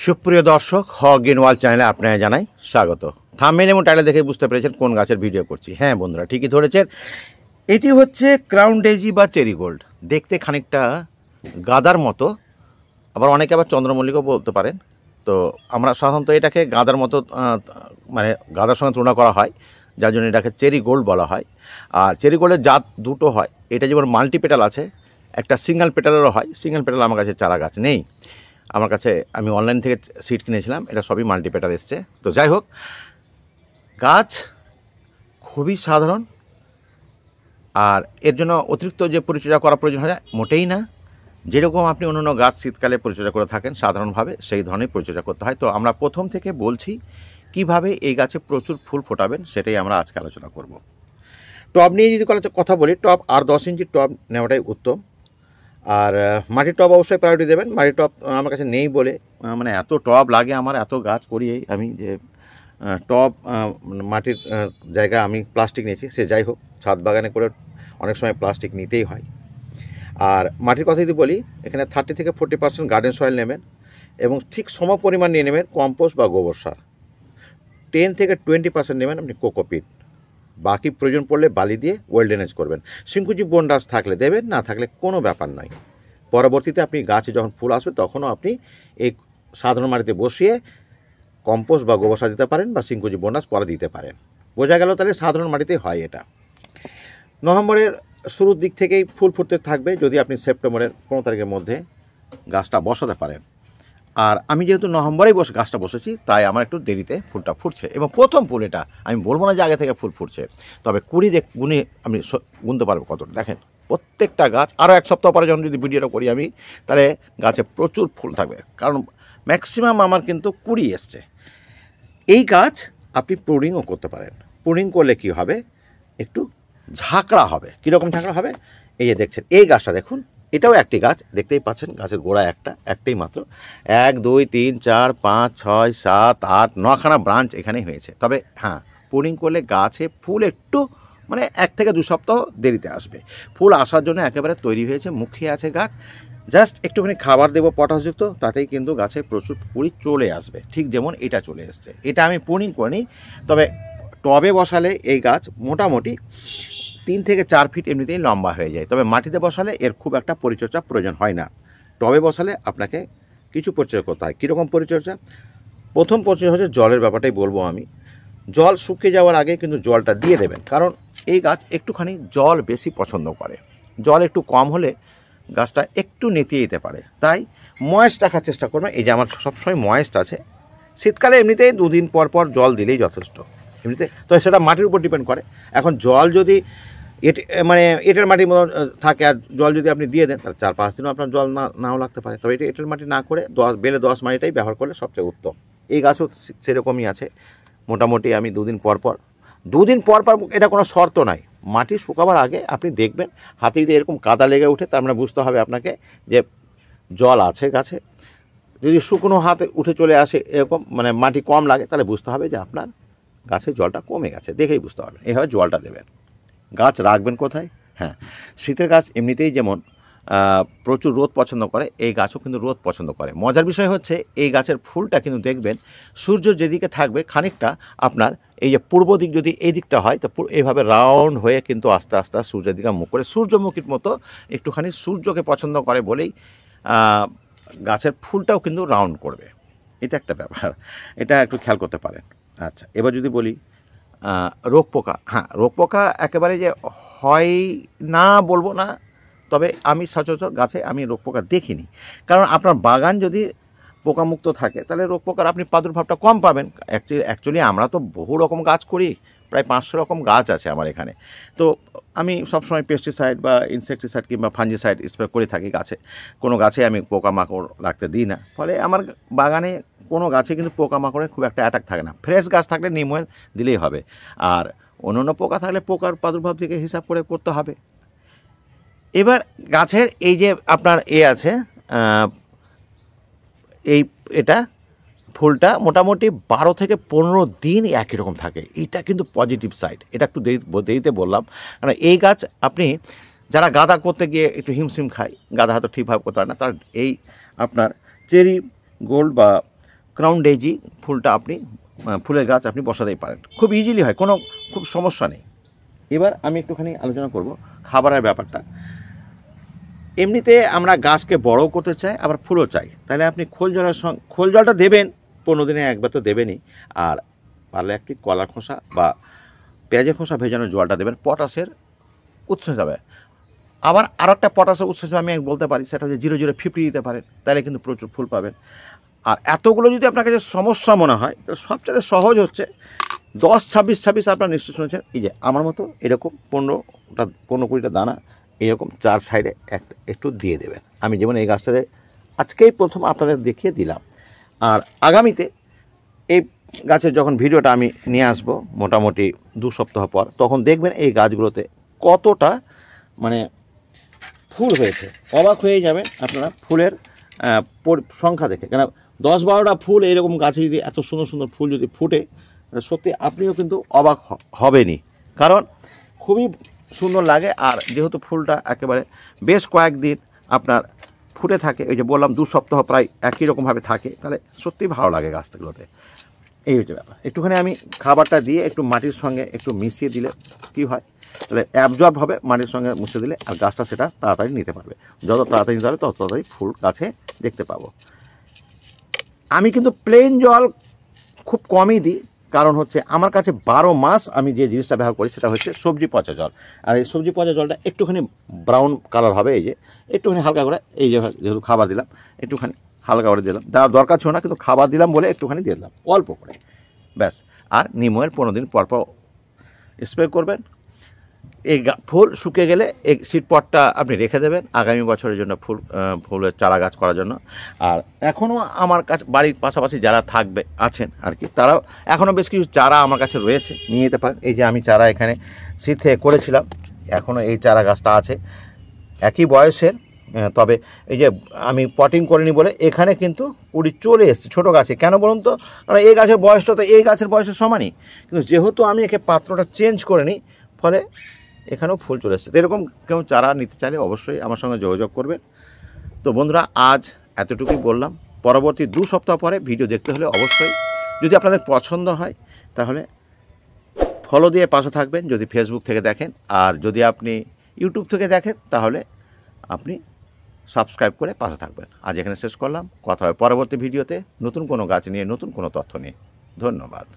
সুপ্রিয় দর্শক হগিনওয়াল চ্যানেলে আপনারা জানাই স্বাগত। থাম্বনেল এবং টাইটেল দেখে বুঝতে পেরেছেন কোন গাছের ভিডিও করছি। হ্যাঁ বন্ধুরা, ঠিকই ধরেছেন, এটি হচ্ছে ক্রাউন ডেজি বা চেরি গোল্ড। দেখতে খানিকটা গাদার মতো, আবার অনেকে আবার চন্দ্রমল্লিকাও বলতে পারেন। তো আমরা সাধারণত এটাকে গাদার মতো মানে গাদার সঙ্গে তুলনা করা হয়, যার জন্য এটাকে চেরি গোল্ড বলা হয়। আর চেরি গোল্ডের জাত দুটো হয়, এটা যেমন মাল্টি পেটাল আছে, একটা সিঙ্গেল পেটালেরও হয়। সিঙ্গেল পেটাল আমার কাছে চারা গাছ নেই, আমার কাছে আমি অনলাইন থেকে সিড কিনেছিলাম, এটা সবই মাল্টিপেটাল এসছে। তো যাই হোক, গাছ খুবই সাধারণ, আর এর জন্য অতিরিক্ত যে পরিচর্যা করা প্রয়োজন হয় মোটেই না। যেরকম আপনি অন্যান্য গাছ শীতকালে পরিচর্যা করে থাকেন সাধারণভাবে, সেই ধরনের পরিচর্যা করতে হয়। তো আমরা প্রথম থেকে বলছি কিভাবে এই গাছে প্রচুর ফুল ফোটাবেন, সেটাই আমরা আজকে আলোচনা করব। টব নিয়ে যদি কথা বলি, টব আর 10 ইঞ্চির টব নেওয়াটাই উত্তম। আর মাটির টব অবশ্যই প্রায়োরিটি দেবেন। মাটির টব আমার কাছে নেই বলে, মানে এত টব লাগে আমার, এত গাছ করিয়েই আমি যে টব মাটির জায়গা আমি প্লাস্টিক নিয়েছি। সে যাই হোক, ছাদ বাগানে করে অনেক সময় প্লাস্টিক নিতেই হয়। আর মাটির কথা যদি বলি, এখানে 30 থেকে 40% গার্ডেন সয়েল নেবেন, এবং ঠিক সম পরিমাণ নিয়ে নেবেন কম্পোস্ট বা গোবর সার। 10 থেকে 20% নেবেন আপনি কোকোপিট। বাকি প্রয়োজন পড়লে বালি দিয়ে ওয়েল ড্রেনেজ করবেন। সিংকুচি বনডাস থাকলে দেবেন, না থাকলে কোনো ব্যাপার নয়। পরবর্তীতে আপনি গাছে যখন ফুল আসবে তখনও আপনি এই সাধারণ মাটিতে বসিয়ে কম্পোস্ট বা গোবর সার দিতে পারেন, বা সিংকুচি বনডাস পরে দিতে পারেন। বোঝা গেল তাহলে সাধারণ মাটিতে হয় এটা। নভেম্বরের শুরুর দিক থেকেই ফুল ফুটতে থাকবে, যদি আপনি সেপ্টেম্বরের 15 তারিখের মধ্যে গাছটা বসাতে পারেন। আর আমি যেহেতু নভেম্বরেই গাছটা বসেছি, তাই আমার একটু দেরিতে ফুলটা ফুটছে, এবং প্রথম ফুল এটা। আমি বলবো না যে আগে থেকে ফুল ফুটছে, তবে কুড়ি গুণে আমি গুনতে পারবো কতটা। দেখেন প্রত্যেকটা গাছ, আরও এক সপ্তাহ পরে যখন যদি ভিডিওটা করি আমি, তাহলে গাছে প্রচুর ফুল থাকবে, কারণ ম্যাক্সিমাম আমার কিন্তু কুড়ি এসছে। এই গাছ আপনি প্রুনিংও করতে পারেন। প্রুনিং করলে কি হবে, একটু ঝাঁকড়া হবে। কীরকম ঝাঁকড়া হবে, এই যে দেখছেন এই গাছটা দেখুন, এটাও একটি গাছ, দেখতেই পাচ্ছেন গাছের গোড়া একটাই মাত্র। 1 2 3 4 5 6 7 8 9খানা ব্রাঞ্চ এখানেই হয়েছে। তবে হ্যাঁ, প্রুনিং করলে গাছে ফুল একটু মানে 1 থেকে 2 সপ্তাহ দেরিতে আসবে। ফুল আসার জন্য একেবারে তৈরি হয়েছে, মুখিয়ে আছে গাছ। জাস্ট একটুখানি খাবার দেবো পটাশযুক্ত, তাতেই কিন্তু গাছে প্রচুর কুড়ি চলে আসবে, ঠিক যেমন এটা চলে এসছে। এটা আমি প্রুনিং করিনি, তবে টবে বসালে এই গাছ মোটামুটি 3 থেকে 4 ফিট এমনিতেই লম্বা হয়ে যায়। তবে মাটিতে বসালে এর খুব একটা পরিচর্যা প্রয়োজন হয় না। টবে বসালে আপনাকে কিছু পরিচর্যা করতে হয়। কীরকম পরিচর্যা? প্রথম পরিচর্যা হচ্ছে জলের ব্যাপারটাই বলবো আমি। জল শুকিয়ে যাওয়ার আগে কিন্তু জলটা দিয়ে দেবেন, কারণ এই গাছ একটুখানি জল বেশি পছন্দ করে। জল একটু কম হলে গাছটা একটু নেতিয়ে যেতে পারে, তাই ময়েস্ট রাখার চেষ্টা করবেন। এই যে আমার সবসময় ময়েস্ট আছে। শীতকালে এমনিতেই 2 দিন পর পর জল দিলেই যথেষ্ট এমনিতে। তো সেটা মাটির উপর ডিপেন্ড করে। এখন জল যদি মানে এঁটেল মাটির মতো থাকে, আর জল যদি আপনি দিয়ে দেন, তাহলে 4-5 দিনও আপনার জল নাও লাগতে পারে। তবে এটা এঁটেল মাটি না করে বেলে 10 মাটিটাই ব্যবহার করলে সবচেয়ে উত্তম। এই গাছও সেরকমই আছে। মোটামুটি আমি 2 দিন পর পর এটা কোনো শর্ত নাই। মাটি শুকাবার আগে আপনি দেখবেন হাতে যদি এরকম কাদা লেগে উঠে, তার মানে বুঝতে হবে আপনাকে যে জল আছে গাছে। যদি শুকনো হাতে উঠে চলে আসে এরকম, মানে মাটি কম লাগে, তাহলে বুঝতে হবে যে আপনার গাছে জলটা কমে গেছে, দেখেই বুঝতে পারবেন। এইভাবে জলটা দেবেন। গাছ রাখবেন কোথায়? হ্যাঁ, শীতের গাছ এমনিতেই যেমন প্রচুর রোদ পছন্দ করে, এই গাছও কিন্তু রোদ পছন্দ করে। মজার বিষয় হচ্ছে এই গাছের ফুলটা কিন্তু দেখবেন সূর্য যেদিকে থাকবে, খানিকটা আপনার এই যে পূর্ব দিক যদি এই দিকটা হয়, তো এইভাবে রাউন্ড হয়ে কিন্তু আস্তে আস্তে সূর্যের দিকে মুখ করে, সূর্যমুখীর মতো একটুখানি সূর্যকে পছন্দ করে বলেই গাছের ফুলটাও কিন্তু রাউন্ড করবে। এটা একটা ব্যাপার, এটা একটু খেয়াল করতে পারেন। আচ্ছা, এবার যদি বলি রোগ পোকা। হ্যাঁ, রোগ পোকা একেবারে যে হয় না বলবো না, তবে আমি সচরাচর গাছে আমি রোগ পোকা দেখিনি। কারণ আপনার বাগান যদি পোকামুক্ত থাকে, তাহলে রোগ পোকার আপনি প্রাদুর্ভাবটা কম পাবেন। অ্যাকচুয়ালি আমরা তো বহু রকম গাছ করি, প্রায় 500 রকম গাছ আছে আমার এখানে। তো আমি সবসময় পেস্টিসাইড বা ইনসেকটিসাইড কিংবা ফাঞ্জিসাইড স্প্রে করে থাকি গাছে। কোনো গাছে আমি পোকামাকড় লাগতে দিই না, ফলে আমার বাগানে কোনো গাছে কিন্তু পোকামাকড়ের খুব একটা অ্যাটাক থাকে না। ফ্রেশ গাছ থাকলে নিম অয়েল দিলেই হবে, আর অন্য পোকা থাকলে পোকার প্রাদুর্ভাব থেকে হিসাব করে করতে হবে। এবার গাছের এই যে আপনার আছে এটা ফুলটা মোটামুটি 12 থেকে 15 দিন একই রকম থাকে। এইটা কিন্তু পজিটিভ সাইড। এটা একটু দেরিতে বললাম, কারণ এই গাছ আপনি যারা গাঁদা করতে গিয়ে একটু হিমশিম খায়, গাঁদা হয়তো ঠিকভাবে করতে পারে না, তার এই আপনার চেরি গোল্ড বা ক্রাউন ডেইজি ফুলটা আপনি ফুলের গাছ আপনি বসাতেই পারেন, খুব ইজিলি হয়, কোনো খুব সমস্যা নেই। এবার আমি একটুখানি আলোচনা করব খাবারের ব্যাপারটা। এমনিতে আমরা গাছকে বড়ও করতে চাই, আবার ফুলও চাই, তাহলে আপনি খোল জলটা দেবেন, 15 দিনে একবার তো দেবেনই। আর পারলে একটি কলার খোসা বা পেঁয়াজের খোসা ভেজানো জলটা দেবেন, পটাশের উৎস হিসাবে। আবার আরও একটা পটাশের উৎস হিসাবে আমি বলতে পারি, সেটা হচ্ছে 0050 দিতে পারেন, তাহলে কিন্তু প্রচুর ফুল পাবেন। আর এতগুলো যদি আপনার কাছে সমস্যা মনে হয়, তো সবচেয়ে সহজ হচ্ছে 10-26-26 আপনারা নিশ্চয়ই শুনেছেন। এই যে আমার মতো এরকম 15-20টা দানা এরকম 4 সাইডে একটু দিয়ে দেবেন। আমি যেমন এই গাছটাতে আজকেই প্রথম আপনাদের দেখিয়ে দিলাম। আর আগামীতে এই গাছের যখন ভিডিওটা আমি নিয়ে আসবো মোটামুটি 2 সপ্তাহ পর, তখন দেখবেন এই গাছগুলোতে কতটা মানে ফুল হয়েছে। অবাক হয়ে যাবেন আপনারা ফুলের সংখ্যা দেখে। কেন 10-12টা ফুল এরকম গাছে যদি এত সুন্দর সুন্দর ফুল যদি ফুটে, সত্যি আপনিও কিন্তু অবাক হবেনই, কারণ খুবই সুন্দর লাগে। আর যেহেতু ফুলটা একেবারে বেশ কয়েকদিন আপনার ফুটে থাকে, ওই যে বললাম 2 সপ্তাহ প্রায় একই রকমভাবে থাকে, তাহলে সত্যিই ভালো লাগে গাছগুলোতে। এই হচ্ছে ব্যাপার। একটুখানি আমি খাবারটা দিয়ে একটু মাটির সঙ্গে একটু মিশিয়ে দিলে কি হয়, তাহলে অ্যাবজর্ব হবে মাটির সঙ্গে মুছে দিলে, আর গাছটা সেটা তাড়াতাড়ি নিতে পারবে। যত তাড়াতাড়ি নিতে পারবে তত তাড়াতাড়ি ফুল গাছে দেখতে পাবো। আমি কিন্তু প্লেন জল খুব কমই দিই, কারণ হচ্ছে আমার কাছে 12 মাস আমি যে জিনিসটা ব্যবহার করি সেটা হচ্ছে সবজি পচা জল। আর এই সবজি পচা জলটা একটুখানি ব্রাউন কালার হবে, এই যে একটুখানি হালকা করে, এই যে যেহেতু খাবার দিলাম একটুখানি হালকা করে দিলাম, দেওয়ার দরকার ছিল না, কিন্তু খাবার দিলাম বলে একটুখানি দিয়ে দিলাম অল্প করে, ব্যাস। আর নিম অয়েল 15 দিন পর পর স্প্রে করবেন। এই ফুল শুকিয়ে গেলে এই সিডপটটা আপনি রেখে দেবেন আগামী বছরের জন্য, ফুলের চারা গাছ করার জন্য। আর এখনও আমার কাছে বাড়ির পাশাপাশি যারা আছেন আর কি, তারাও এখনও বেশ কিছু চারা আমার কাছে রয়েছে, নিয়ে যেতে পারেন। এই যে আমি চারা এখানে সিড থেকে করেছিলাম, এখনও এই চারা গাছটা আছে একই বয়সের, তবে এই যে আমি পটিং করিনি বলে এখানে কিন্তু কুড়ি চলে এসছে ছোটো গাছে। কেন বলুন তো, কারণ এই গাছের বয়সটা তো এই গাছের বয়সের সমানই, কিন্তু যেহেতু আমি একে পাত্রটা চেঞ্জ করে নিই, ফলে এখানেও ফুল চলে এসছে। তো এরকম কেউ চারা নিতে চাইলে অবশ্যই আমার সঙ্গে যোগাযোগ করবেন। তো বন্ধুরা, আজ এতটুকুই বললাম। পরবর্তী 2 সপ্তাহ পরে ভিডিও দেখতে হলে অবশ্যই, যদি আপনাদের পছন্দ হয় তাহলে ফলো দিয়ে পাশে থাকবেন যদি ফেসবুক থেকে দেখেন, আর যদি আপনি ইউটিউব থেকে দেখেন তাহলে আপনি সাবস্ক্রাইব করে পাশে থাকবেন। আজ এখানে শেষ করলাম, কথা হবে পরবর্তী ভিডিওতে নতুন কোনো গাছ নিয়ে, নতুন কোনো তথ্য নিয়ে। ধন্যবাদ।